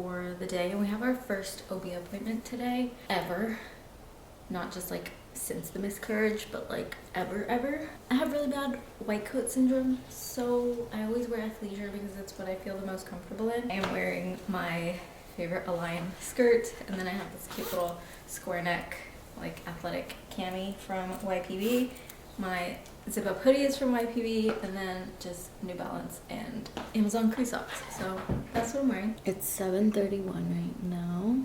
for the day, and we have our first OB appointment today ever. Not just like since the miscarriage, but like ever. I have really bad white coat syndrome, so I always wear athleisure because that's what I feel the most comfortable in. I am wearing my favorite Align skirt, and then I have this cute little square neck like athletic cami from YPB. My zip up hoodie is from YPB, and then just New Balance and Amazon Cree socks. So that's what I'm wearing. It's 7:31 right now.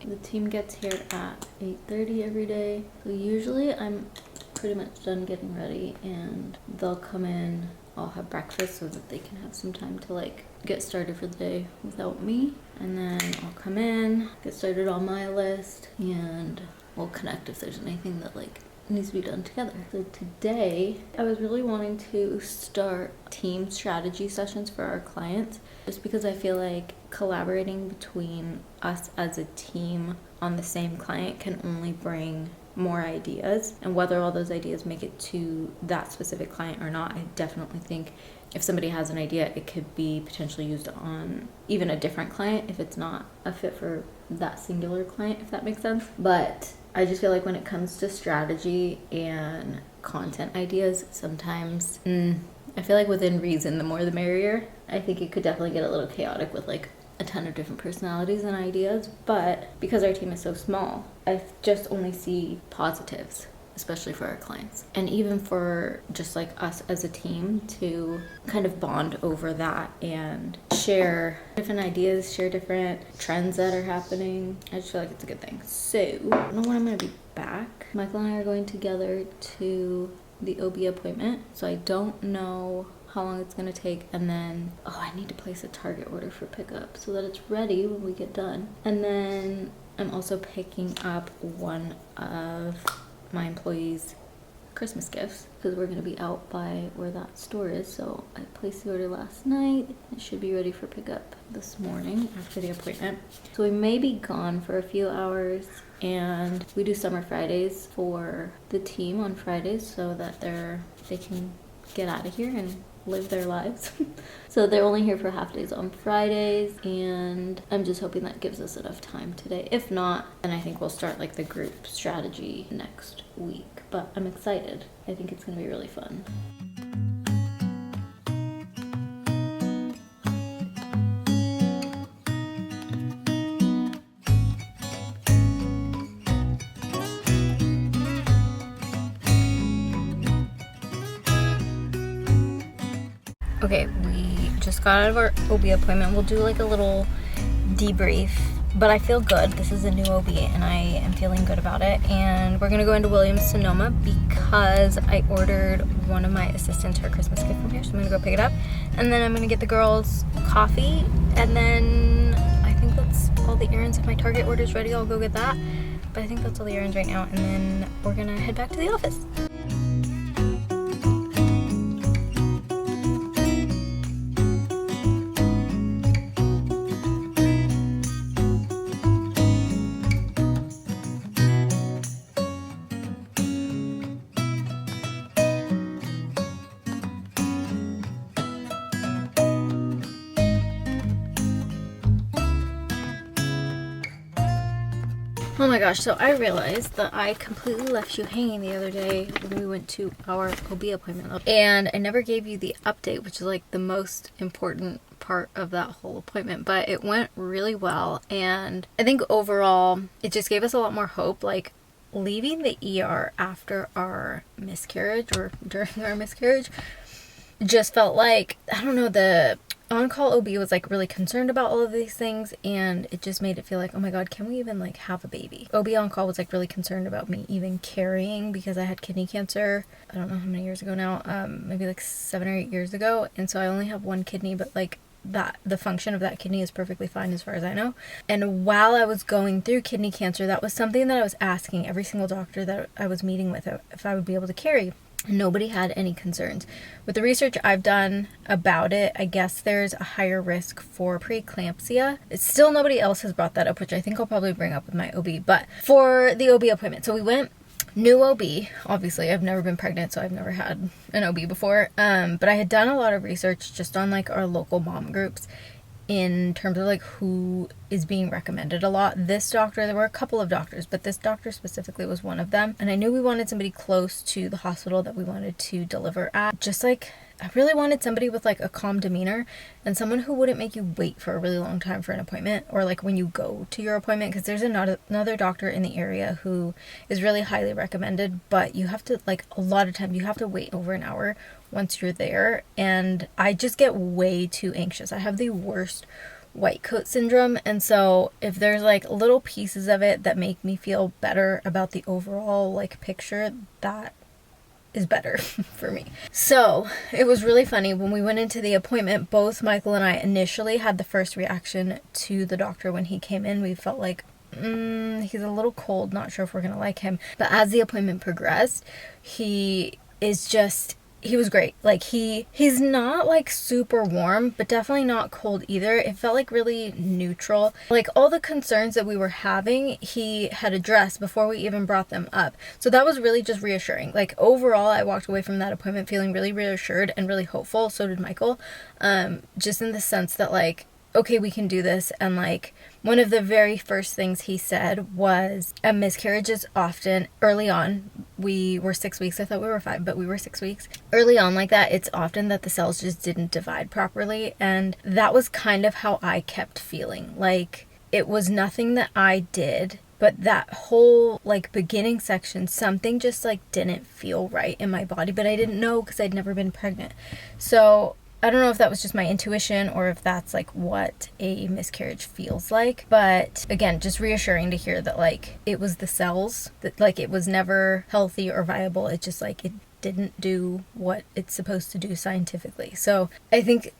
The team gets here at 8:30 every day. So usually I'm pretty much done getting ready, and they'll come in, I'll have breakfast so that they can have some time to like get started for the day without me. And then I'll come in, get started on my list, and we'll connect if there's anything that like needs to be done together. So today I was really wanting to start team strategy sessions for our clients, just because I feel like collaborating between us as a team on the same client can only bring more ideas, and whether all those ideas make it to that specific client or not, I definitely think if somebody has an idea, it could be potentially used on even a different client if it's not a fit for that singular client, if that makes sense. But I just feel like when it comes to strategy and content ideas, sometimes I feel like within reason, the more the merrier. I think it could definitely get a little chaotic with like a ton of different personalities and ideas, but because our team is so small, I just only see positives, especially for our clients. And even for just like us as a team to kind of bond over that and share different ideas, share different trends that are happening. I just feel like it's a good thing. So I don't know when I'm gonna be back. Michael and I are going together to the OB appointment, so I don't know how long it's gonna take. And then I need to place a Target order for pickup so that it's ready when we get done. And then I'm also picking up one of my employees' Christmas gifts because we're gonna be out by where that store is. So I placed the order last night. It should be ready for pickup this morning after the appointment. So we may be gone for a few hours, and we do summer Fridays for the team on Fridays so that they can get out of here and live their lives. So they're only here for half days on Fridays, and I'm just hoping that gives us enough time today. If not, then I think we'll start like the group strategy next week. But I'm excited. I think it's gonna be really fun. Okay, we just got out of our OB appointment. We'll do like a little debrief, but I feel good. This is a new OB and I am feeling good about it. And we're gonna go into Williams-Sonoma because I ordered one of my assistants her Christmas gift from here, so I'm gonna go pick it up. And then I'm gonna get the girls coffee, and then I think that's all the errands. If my Target order's ready, I'll go get that. But I think that's all the errands right now, and then we're gonna head back to the office. Oh my gosh, so I realized that I completely left you hanging the other day when we went to our OB appointment. And I never gave you the update, which is like the most important part of that whole appointment. But it went really well, and I think overall it just gave us a lot more hope. Like leaving the ER after our miscarriage or during our miscarriage just felt like, I don't know, the on-call OB was like really concerned about all of these things, and it just made it feel like, oh my god, can we even like have a baby? OB on-call was like really concerned about me even carrying because I had kidney cancer. I don't know how many years ago now, maybe like 7 or 8 years ago, and so I only have one kidney, but like that the function of that kidney is perfectly fine as far as I know. And while I was going through kidney cancer, that was something that I was asking every single doctor that I was meeting with if I would be able to carry. Nobody had any concerns. With the research I've done about it, I guess there's a higher risk for preeclampsia. It's still nobody else has brought that up, which I think I'll probably bring up with my OB. But for the OB appointment, so we went new OB. Obviously, I've never been pregnant, so I've never had an OB before. But I had done a lot of research just on like our local mom groups. in terms of like who is being recommended a lot. This doctor, there were a couple of doctors, but this doctor specifically was one of them. And I knew we wanted somebody close to the hospital that we wanted to deliver at. Just like, I really wanted somebody with like a calm demeanor and someone who wouldn't make you wait for a really long time for an appointment, or like when you go to your appointment, because there's another doctor in the area who is really highly recommended, but you have to, like, a lot of time you have to wait over an hour once you're there, and I just get way too anxious. I have the worst white coat syndrome, and so if there's like little pieces of it that make me feel better about the overall like picture, that is better for me. So it was really funny when we went into the appointment. Both Michael and I initially had the first reaction to the doctor when he came in. We felt like he's a little cold, not sure if we're gonna like him. But as the appointment progressed, he was great. Like he's not like super warm, but definitely not cold either. It felt like really neutral. Like all the concerns that we were having, he had addressed before we even brought them up. So that was really just reassuring. Like overall, I walked away from that appointment feeling really reassured and really hopeful. So did Michael. Just in the sense that like, okay, we can do this. And like one of the very first things he said was a miscarriage is often early on. We were 6 weeks. I thought we were 5, but we were 6 weeks. Early on like that, it's often that the cells just didn't divide properly. And that was kind of how I kept feeling. Like it was nothing that I did, but that whole like beginning section, something just like didn't feel right in my body, but I didn't know because I'd never been pregnant. So I don't know if that was just my intuition or if that's like what a miscarriage feels like. But again, just reassuring to hear that like it was the cells, that like it was never healthy or viable. It just like it didn't do what it's supposed to do scientifically. So I think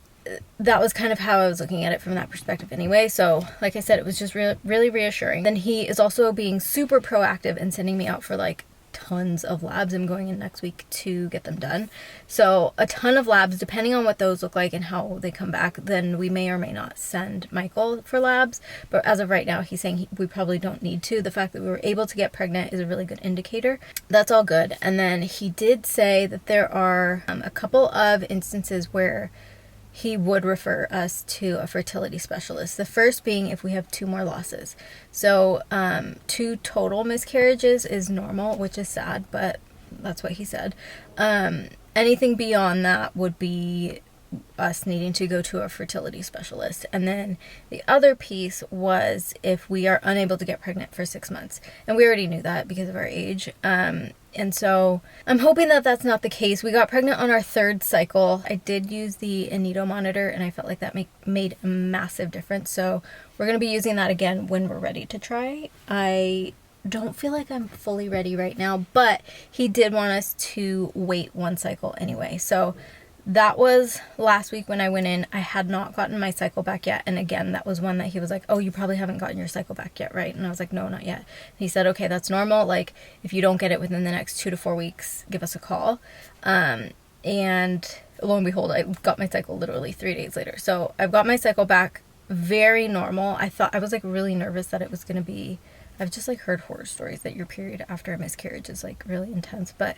that was kind of how I was looking at it from that perspective anyway. So like I said, it was just really reassuring. Then he is also being super proactive and sending me out for like tons of labs. I'm going in next week to get them done. So a ton of labs, depending on what those look like and how they come back, then we may or may not send Michael for labs. But as of right now, he's saying we probably don't need to. The fact that we were able to get pregnant is a really good indicator. That's all good. And then he did say that there are a couple of instances where he would refer us to a fertility specialist. The first being if we have 2 more losses. So 2 total miscarriages is normal, which is sad, but that's what he said. Anything beyond that would be us needing to go to a fertility specialist. And then the other piece was if we are unable to get pregnant for 6 months. And we already knew that because of our age. And so I'm hoping that that's not the case. We got pregnant on our 3rd cycle. I did use the Aneto monitor and I felt like that made a massive difference. So we're going to be using that again when we're ready to try. I don't feel like I'm fully ready right now, but he did want us to wait 1 cycle anyway. So that was last week when I went in. I had not gotten my cycle back yet. And again, that was one that he was like, oh, you probably haven't gotten your cycle back yet, right? And I was like, no, not yet. And he said, okay, that's normal. Like, if you don't get it within the next 2 to 4 weeks, give us a call. And lo and behold, I got my cycle literally 3 days later. So I've got my cycle back, very normal. I was like really nervous that it was going to be, I've just like heard horror stories that your period after a miscarriage is like really intense, but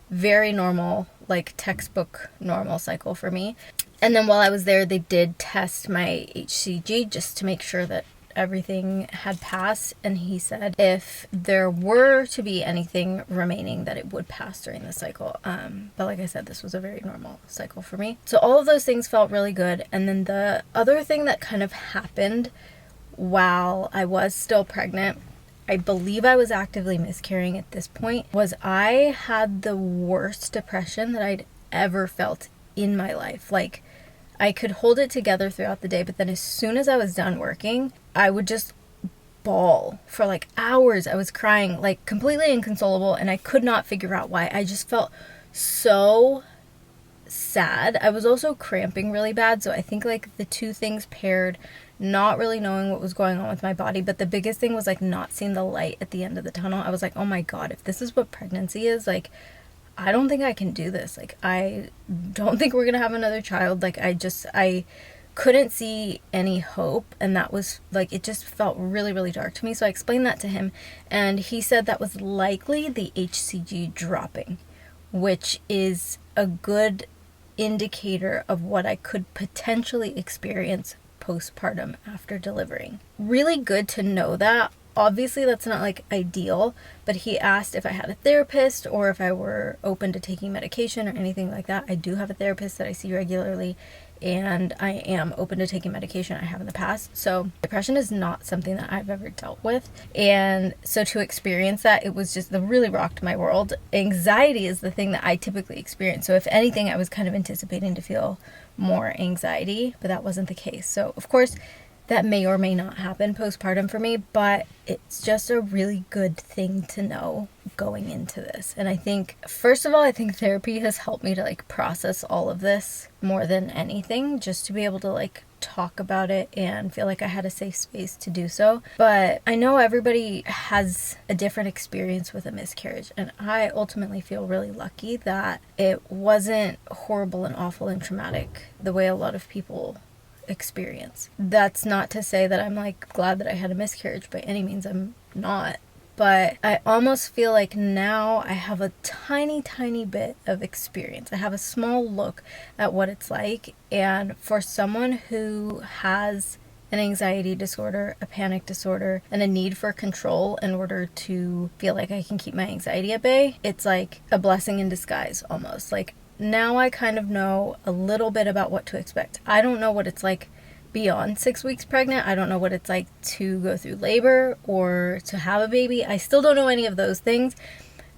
very normal, like textbook normal cycle for me. And then while I was there, they did test my HCG just to make sure that everything had passed. And he said if there were to be anything remaining, that it would pass during the cycle. But like I said, this was a very normal cycle for me. So all of those things felt really good. And then the other thing that kind of happened while I was still pregnant, I believe I was actively miscarrying at this point, was I had the worst depression that I'd ever felt in my life. Like, I could hold it together throughout the day, but then as soon as I was done working, I would just bawl for like hours. I was crying, like completely inconsolable, and I could not figure out why. I just felt so sad. I was also cramping really bad, so I think like the two things paired, not really knowing what was going on with my body. But the biggest thing was like not seeing the light at the end of the tunnel. I was like, oh my god, if this is what pregnancy is, like I don't think I can do this. Like I don't think we're gonna have another child. Like I couldn't see any hope, and that was like, it just felt really, really dark to me. So I explained that to him, and he said that was likely the HCG dropping, which is a good indicator of what I could potentially experience postpartum after delivering. Really good to know that. Obviously, that's not like ideal, but he asked if I had a therapist or if I were open to taking medication or anything like that. I do have a therapist that I see regularly, and I am open to taking medication. I have in the past. So depression is not something that I've ever dealt with. And so to experience that, it was just, that really rocked my world. Anxiety is the thing that I typically experience. So if anything, I was kind of anticipating to feel more anxiety, but that wasn't the case. So of course, that may or may not happen postpartum for me, but it's just a really good thing to know going into this. And I think, first of all, I think therapy has helped me to like process all of this more than anything, just to be able to like talk about it and feel like I had a safe space to do so. But I know everybody has a different experience with a miscarriage, and I ultimately feel really lucky that it wasn't horrible and awful and traumatic the way a lot of people experience. That's not to say that I'm like glad that I had a miscarriage by any means. I'm not. But I almost feel like now I have a tiny bit of experience. I have a small look at what it's like. And for someone who has an anxiety disorder, a panic disorder, and a need for control in order to feel like I can keep my anxiety at bay, it's like a blessing in disguise almost. Like, now I kind of know a little bit about what to expect. I don't know what it's like beyond 6 weeks pregnant. I don't know what it's like to go through labor or to have a baby. I still don't know any of those things.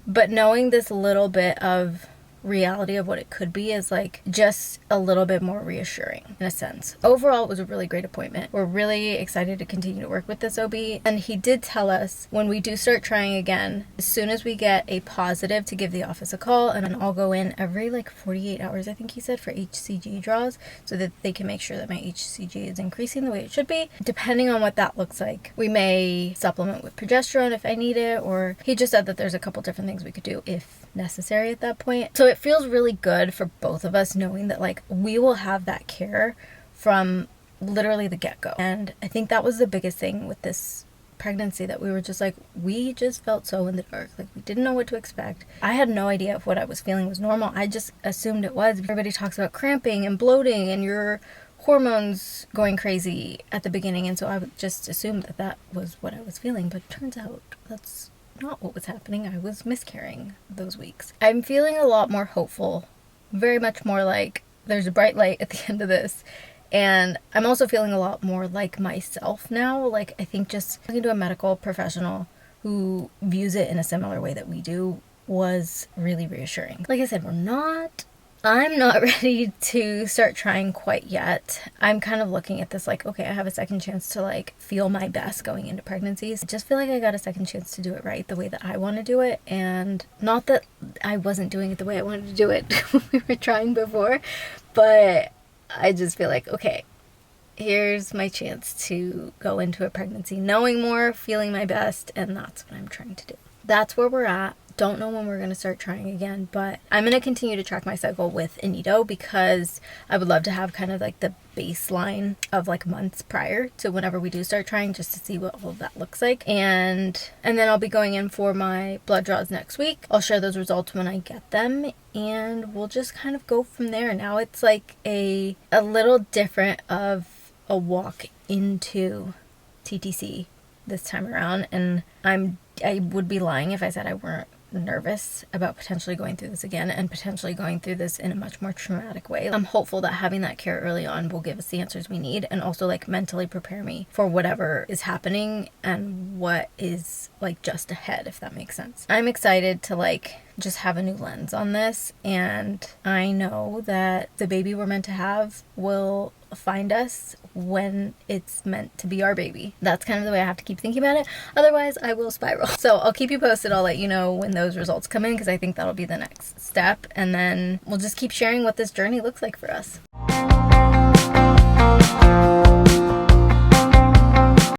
But knowing this little bit of reality of what it could be is like just a little bit more reassuring in a sense. Overall, it was a really great appointment. We're really excited to continue to work with this OB, and he did tell us when we do start trying again, as soon as we get a positive, to give the office a call, and then I'll go in every like 48 hours, I think he said, for HCG draws, so that they can make sure that my HCG is increasing the way it should be. Depending on what that looks like, we may supplement with progesterone if I need it, or he just said that there's a couple different things we could do if necessary at that point. So it feels really good for both of us knowing that like we will have that care from literally the get-go. And I think that was the biggest thing with this pregnancy, that we were just like, we just felt so in the dark. Like, we didn't know what to expect. I had no idea if what I was feeling was normal. I just assumed it was. Everybody talks about cramping and bloating and your hormones going crazy at the beginning, and so I just assumed that that was what I was feeling, but it turns out that's not what was happening. I was miscarrying those weeks. I'm feeling a lot more hopeful, very much more like there's a bright light at the end of this. And I'm also feeling a lot more like myself now. Like, I think just talking to a medical professional who views it in a similar way that we do was really reassuring. Like I said, I'm not ready to start trying quite yet. I'm kind of looking at this like, okay, I have a second chance to like feel my best going into pregnancies. I just feel like I got a second chance to do it right the way that I want to do it. And not that I wasn't doing it the way I wanted to do it when we were trying before, but I just feel like, okay, here's my chance to go into a pregnancy knowing more, feeling my best, and that's what I'm trying to do. That's where we're at. Don't know when we're going to start trying again, but I'm going to continue to track my cycle with Anito because I would love to have kind of like the baseline of like months prior to whenever we do start trying, just to see what all of that looks like. And then I'll be going in for my blood draws next week. I'll share those results when I get them, and we'll just kind of go from there. Now it's like a little different of a walk into TTC this time around, and I would be lying if I said I weren't nervous about potentially going through this again, and potentially going through this in a much more traumatic way. I'm hopeful that having that care early on will give us the answers we need, and also like mentally prepare me for whatever is happening and what is like just ahead, if that makes sense. I'm excited to like just have a new lens on this, and I know that the baby we're meant to have will find us when it's meant to be our baby. That's kind of the way I have to keep thinking about it. Otherwise, I will spiral. So I'll keep you posted. I'll let you know when those results come in, because I think that'll be the next step. And then we'll just keep sharing what this journey looks like for us.